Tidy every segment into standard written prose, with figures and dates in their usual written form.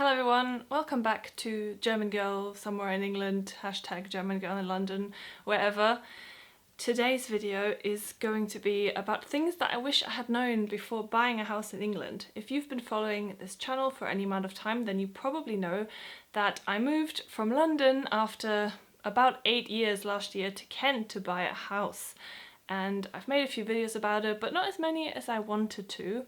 Hello everyone, welcome back to German Girl somewhere in England, hashtag German Girl in London, wherever. Today's video is going to be about things that I wish I had known before buying a house in England. If you've been following this channel for any amount of time, then you probably know that I moved from London after about 8 years last year to Kent to buy a house. And I've made a few videos about it, but not as many as I wanted to.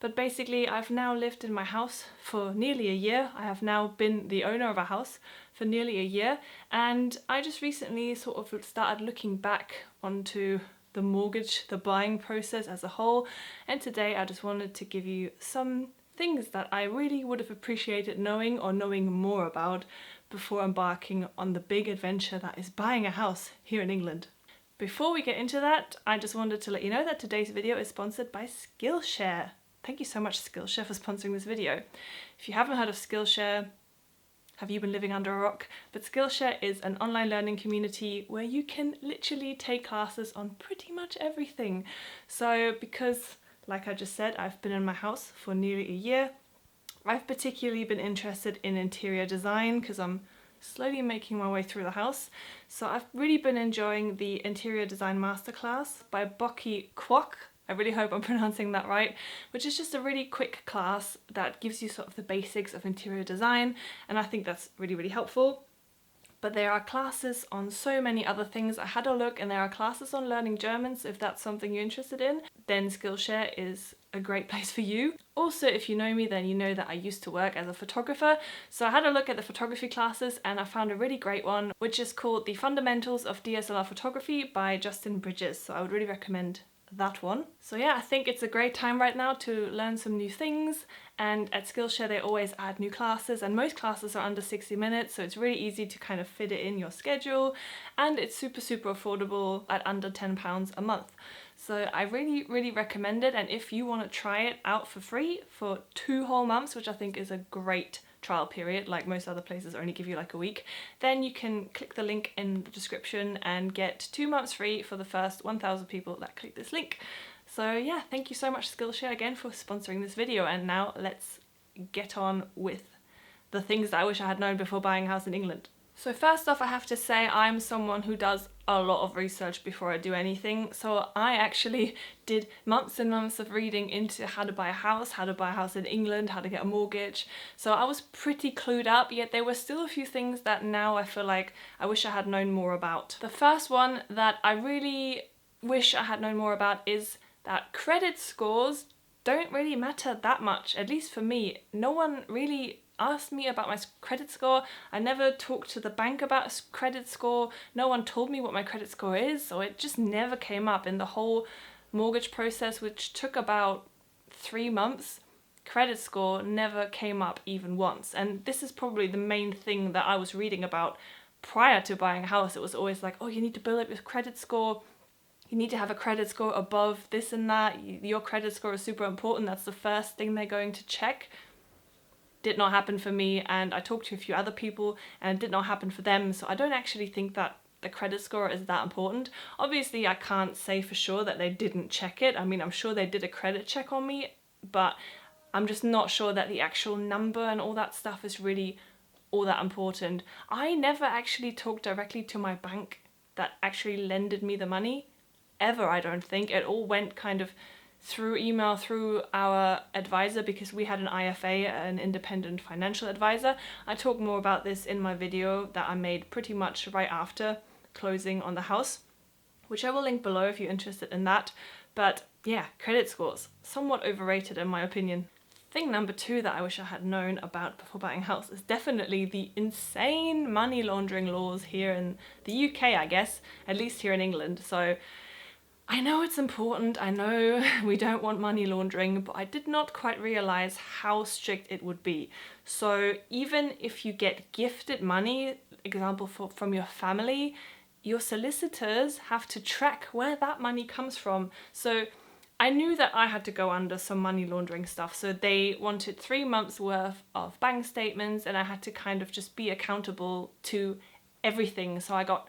But basically, I've now lived in my house for nearly a year. I have now been the owner of a house for nearly a year. And I just recently sort of started looking back onto the mortgage, the buying process as a whole. And today I just wanted to give you some things that I really would have appreciated knowing or knowing more about before embarking on the big adventure that is buying a house here in England. Before we get into that, I just wanted to let you know that today's video is sponsored by Skillshare. Thank you so much, Skillshare, for sponsoring this video. If you haven't heard of Skillshare, have you been living under a rock? But Skillshare is an online learning community where you can literally take classes on pretty much everything. So because, like I just said, I've been in my house for nearly a year, I've particularly been interested in interior design because I'm slowly making my way through the house. So I've really been enjoying the interior design masterclass by Boki Kwok. I really hope I'm pronouncing that right, which is just a really quick class that gives you sort of the basics of interior design, and I think that's really, really helpful. But there are classes on so many other things. I had a look and there are classes on learning German, so if that's something you're interested in, then Skillshare is a great place for you. Also, if you know me, then you know that I used to work as a photographer. So I had a look at the photography classes and I found a really great one, which is called The Fundamentals of DSLR Photography by Justin Bridges. So I would really recommend that one. So yeah, I think it's a great time right now to learn some new things, and at Skillshare they always add new classes and most classes are under 60 minutes, so it's really easy to kind of fit it in your schedule, and it's super affordable at under £10 a month. So I really recommend it, and if you want to try it out for free for 2 whole months, which I think is a great trial period, like most other places only give you like a week, then you can click the link in the description and get 2 months free for the first 1,000 people that click this link. So yeah, thank you so much Skillshare again for sponsoring this video, and now let's get on with the things that I wish I had known before buying a house in England. So first off, I have to say I'm someone who does a lot of research before I do anything. So I actually did months and months of reading into how to buy a house in England, how to get a mortgage. So I was pretty clued up, yet there were still a few things that now I feel like I wish I had known more about. The first one that I really wish I had known more about is that credit scores don't really matter that much, at least for me. No one really asked me about my credit score. I never talked to the bank about a credit score. No one told me what my credit score is, so it just never came up in the whole mortgage process, which took about 3 months. Credit score never came up even once, and this is probably the main thing that I was reading about prior to buying a house. It was always like, oh, you need to build up your credit score. You need to have a credit score above this and that. Your credit score is super important. That's the first thing they're going to check. Did not happen for me, and I talked to a few other people and it did not happen for them, so I don't actually think that the credit score is that important. Obviously I can't say for sure that they didn't check it. I mean, I'm sure they did a credit check on me, but I'm just not sure that the actual number and all that stuff is really all that important. I never actually talked directly to my bank that actually lended me the money, ever. I don't think. It all went kind of through email, through our advisor, because we had an IFA, an independent financial advisor. I talk more about this in my video that I made pretty much right after closing on the house, which I will link below if you're interested in that. But yeah, credit scores, somewhat overrated in my opinion. Thing number 2 that I wish I had known about before buying a house is definitely the insane money laundering laws here in the UK, I guess, at least here in England. So I know it's important, I know we don't want money laundering, but I did not quite realize how strict it would be. So even if you get gifted money, example from your family, your solicitors have to track where that money comes from. So I knew that I had to go under some money laundering stuff. So they wanted 3 months worth of bank statements, and I had to kind of just be accountable to everything. So I got,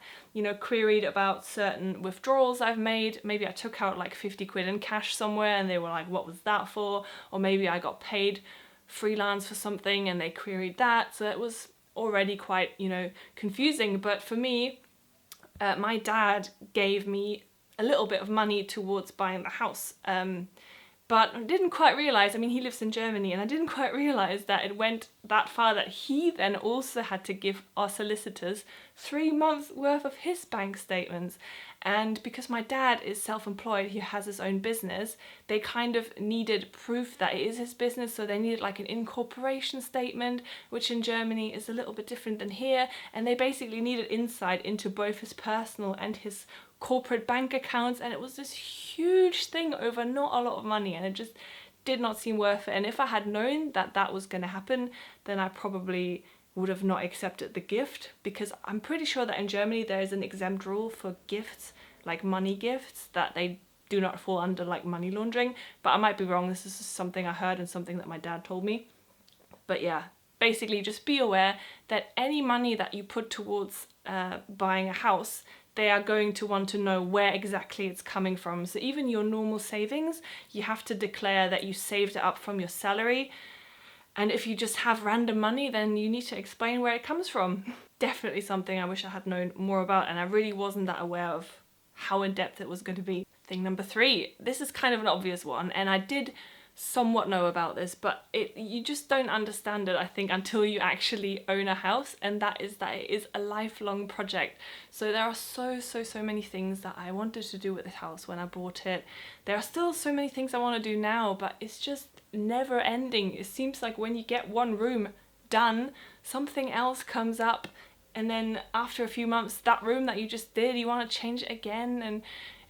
queried about certain withdrawals I've made. Maybe I took out like 50 quid in cash somewhere and they were like, what was that for? Or maybe I got paid freelance for something and they queried that. So it was already quite, you know, confusing. But for me, my dad gave me a little bit of money towards buying the house. But I didn't quite realise, I mean, he lives in Germany, and I didn't quite realise that it went that far that he then also had to give our solicitors 3 months worth of his bank statements. And because my dad is self-employed, he has his own business, they kind of needed proof that it is his business, so they needed like an incorporation statement, which in Germany is a little bit different than here, and they basically needed insight into both his personal and his corporate bank accounts, and it was this huge thing over not a lot of money, and it just did not seem worth it. And if I had known that that was going to happen, then I probably would have not accepted the gift, because I'm pretty sure that in Germany there is an exempt rule for gifts, like money gifts, that they do not fall under like money laundering. But I might be wrong, this is something I heard and something that my dad told me. But yeah, basically just be aware that any money that you put towards buying a house, they are going to want to know where exactly it's coming from. So even your normal savings, you have to declare that you saved it up from your salary. And if you just have random money, then you need to explain where it comes from. Definitely something I wish I had known more about, and I really wasn't that aware of how in-depth it was going to be. Thing number 3. This is kind of an obvious one, and I did somewhat know about this, but you just don't understand it, I think, until you actually own a house, and that is that it is a lifelong project. So there are so many things that I wanted to do with this house when I bought it. There are still so many things I want to do now, but it's just never ending. It seems like when you get one room done, something else comes up, and then after a few months, that room that you just did, you want to change it again, and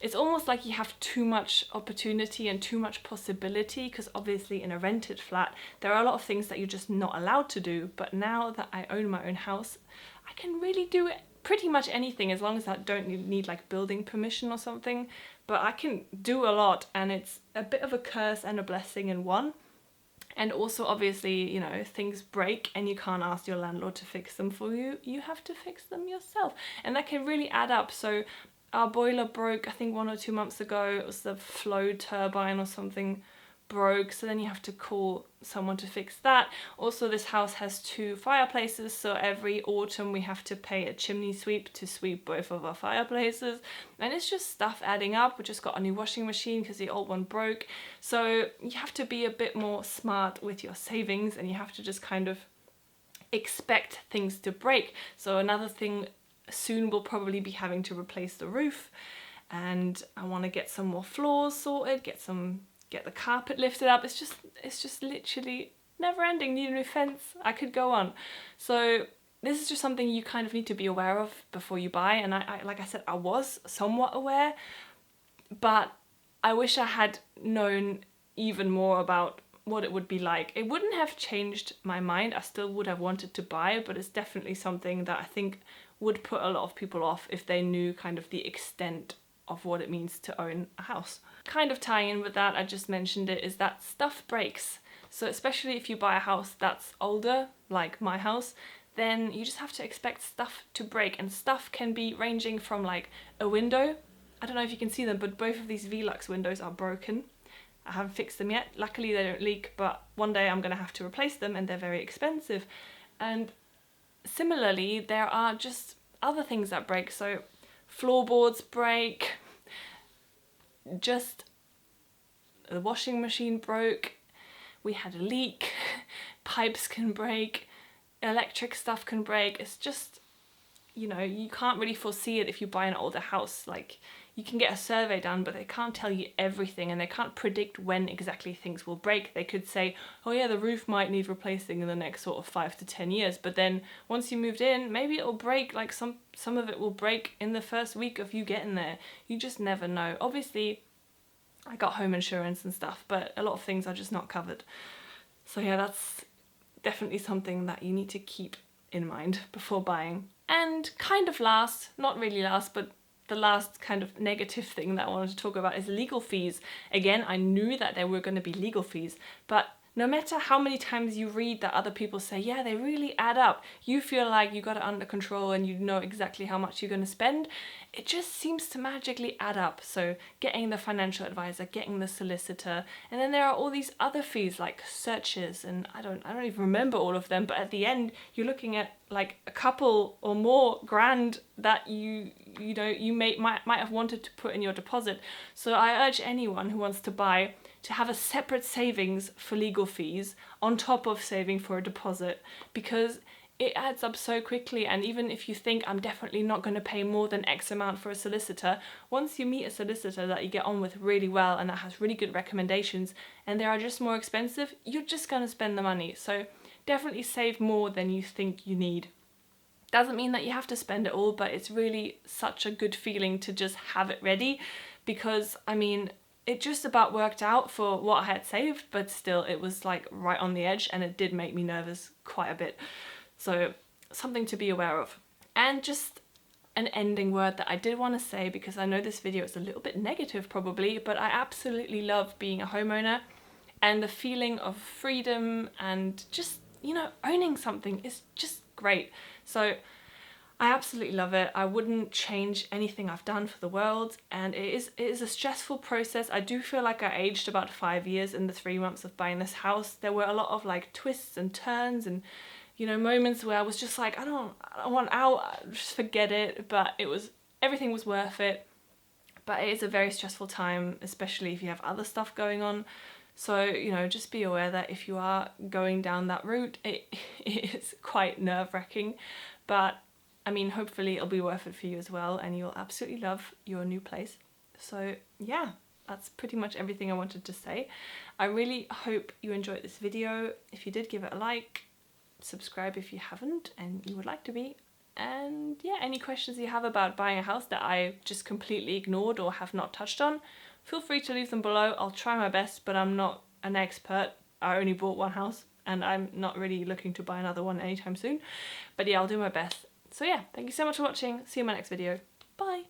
it's almost like you have too much opportunity and too much possibility, because obviously in a rented flat there are a lot of things that you're just not allowed to do. But now that I own my own house, I can really do pretty much anything, as long as I don't need like building permission or something. But I can do a lot, and it's a bit of a curse and a blessing in one. And also, obviously, you know, things break and you can't ask your landlord to fix them for you. You have to fix them yourself, and that can really add up. So our boiler broke, I think 1 or 2 months ago. It was the flow turbine or something broke, so then you have to call someone to fix that. Also, this house has 2 fireplaces, so every autumn we have to pay a chimney sweep to sweep both of our fireplaces, and it's just stuff adding up. We just got a new washing machine because the old one broke. So you have to be a bit more smart with your savings, and you have to just kind of expect things to break. So another thing, soon we'll probably be having to replace the roof, and I want to get some more floors sorted, get the carpet lifted up. It's just literally never ending. Need a new fence. I could go on. So this is just something you kind of need to be aware of before you buy, and I like I said, I was somewhat aware, but I wish I had known even more about what it would be like. It wouldn't have changed my mind. I still would have wanted to buy, but it's definitely something that I think would put a lot of people off if they knew kind of the extent of what it means to own a house. Kind of tying in with that, I just mentioned it, is that stuff breaks. So especially if you buy a house that's older, like my house, then you just have to expect stuff to break, and stuff can be ranging from like a window. I don't know if you can see them, but both of these Velux windows are broken. I haven't fixed them yet. Luckily they don't leak, but one day I'm gonna have to replace them, and they're very expensive. And similarly, there are just other things that break. So floorboards break, just the washing machine broke, we had a leak, pipes can break, electric stuff can break. It's just, you know, you can't really foresee it if you buy an older house. Like, you can get a survey done, but they can't tell you everything, and they can't predict when exactly things will break. They could say, oh yeah, the roof might need replacing in the next sort of 5 to 10 years, but then once you moved in, maybe it'll break, like some of it will break in the first week of you getting there. You just never know. Obviously, I got home insurance and stuff, but a lot of things are just not covered. So yeah, that's definitely something that you need to keep in mind before buying. And kind of last, not really last, but the last kind of negative thing that I wanted to talk about is legal fees. Again, I knew that there were going to be legal fees, but no matter how many times you read that other people say, yeah, they really add up, you feel like you got it under control and you know exactly how much you're going to spend, it just seems to magically add up. So getting the financial advisor, getting the solicitor, and then there are all these other fees like searches, and I don't even remember all of them, but at the end you're looking at like a couple or more grand that you might have wanted to put in your deposit. So I urge anyone who wants to buy to have a separate savings for legal fees on top of saving for a deposit, because it adds up so quickly. And even if you think, I'm definitely not going to pay more than X amount for a solicitor, once you meet a solicitor that you get on with really well and that has really good recommendations and they are just more expensive, you're just going to spend the money. So definitely save more than you think you need. Doesn't mean that you have to spend it all, but it's really such a good feeling to just have it ready, because I mean, it just about worked out for what I had saved, but still it was like right on the edge and it did make me nervous quite a bit. So something to be aware of. And just an ending word that I did want to say, because I know this video is a little bit negative probably, but I absolutely love being a homeowner, and the feeling of freedom and just, owning something is just great. So I absolutely love it. I wouldn't change anything I've done for the world, and it is a stressful process. I do feel like I aged about 5 years in the 3 months of buying this house. There were a lot of like twists and turns and moments where I was just like, I don't want out, just forget it, but everything was worth it. But it is a very stressful time, especially if you have other stuff going on. So, just be aware that if you are going down that route, it is quite nerve-wracking, but I mean, hopefully it'll be worth it for you as well, and you'll absolutely love your new place. So yeah, that's pretty much everything I wanted to say. I really hope you enjoyed this video. If you did, give it a like, subscribe if you haven't and you would like to be. And yeah, any questions you have about buying a house that I just completely ignored or have not touched on, feel free to leave them below. I'll try my best, but I'm not an expert. I only bought one house and I'm not really looking to buy another one anytime soon. But yeah, I'll do my best. So yeah, thank you so much for watching. See you in my next video. Bye!